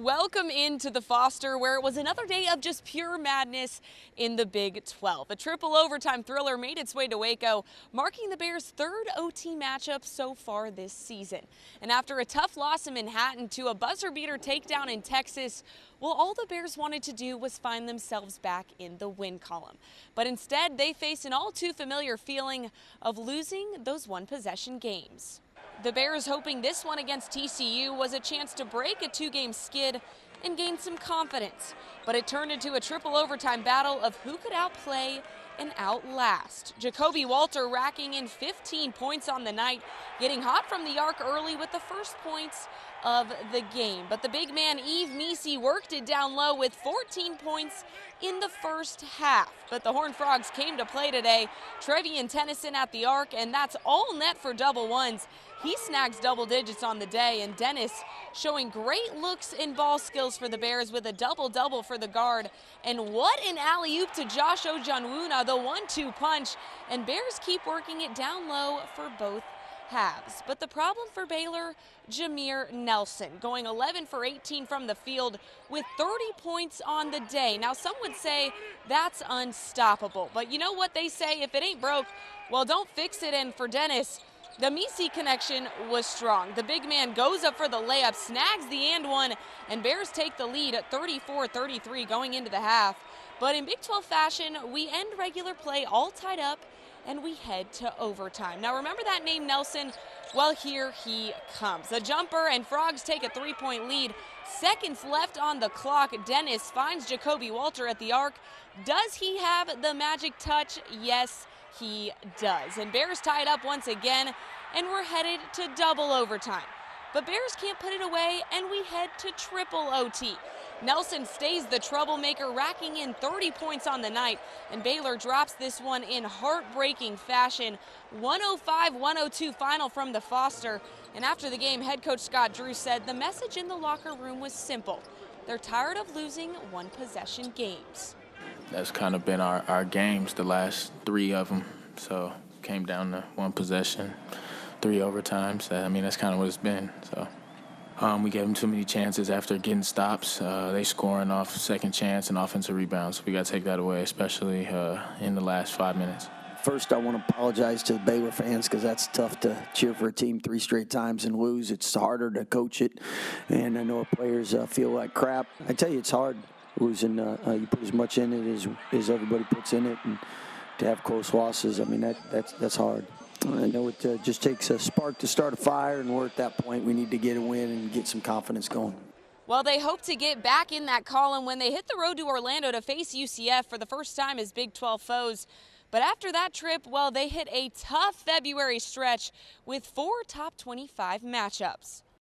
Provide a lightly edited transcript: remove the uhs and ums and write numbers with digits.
Welcome into the Foster, where it was another day of just pure madness in the Big 12. A triple overtime thriller made its way to Waco, marking the Bears' third OT matchup so far this season. And after a tough loss in Manhattan to a buzzer-beater takedown in Texas, well, all the Bears wanted to do was find themselves back in the win column. But instead, they faced an all-too-familiar feeling of losing those one-possession games. The Bears hoping this one against TCU was a chance to break a two-game skid and gain some confidence. But it turned into a triple overtime battle of who could outplay and outlast. Jacoby Walter racking in 15 points on the night, getting hot from the arc early with the first points of the game. But the big man Yves Missi worked it down low with 14 points in the first half. But the Horned Frogs came to play today. Trevian Tennyson at the arc, and that's all net for double ones. He snags double digits on the day, and Dennis showing great looks and ball skills for the Bears with a double-double for the guard. And what an alley-oop to Josh Ojanwuna, the 1-2 punch, and Bears keep working it down low for both halves. But the problem for Baylor, Jameer Nelson, going 11 for 18 from the field with 30 points on the day. Now, some would say that's unstoppable, but you know what they say, if it ain't broke, well, don't fix it. And for Dennis, the Missi connection was strong. The big man goes up for the layup, snags the and one, and Bears take the lead at 34-33 going into the half. But in Big 12 fashion, we end regular play all tied up, and we head to overtime. Now remember that name Nelson? Well, here he comes. A jumper, and Frogs take a three-point lead. Seconds left on the clock. Dennis finds Jacoby Walter at the arc. Does he have the magic touch? Yes, he does. And Bears tie it up once again, and we're headed to double overtime. But Bears can't put it away, and we head to triple OT. Nelson stays the troublemaker, racking in 30 points on the night, and Baylor drops this one in heartbreaking fashion. 105-102 final from the Foster. And after the game, head coach Scott Drew said the message in the locker room was simple. They're tired of losing one-possession games. That's kind of been our games, the last three of them. So came down to one possession, 3 overtimes. I mean, that's kind of what it's been. So we gave them too many chances after getting stops. They scoring off second chance and offensive rebounds. So we got to take that away, especially in the last 5 minutes. First, I want to apologize to the Baylor fans because that's tough to cheer for a team 3 straight times and lose. It's harder to coach it, and I know our players feel like crap. I tell you, it's hard losing. You put as much in it as everybody puts in it, and to have close losses, I mean, that's hard. I know it just takes a spark to start a fire, and we're at that point. We need to get a win and get some confidence going. Well, they hope to get back in that column when they hit the road to Orlando to face UCF for the first time as Big 12 foes. But after that trip, well, they hit a tough February stretch with 4 top 25 matchups.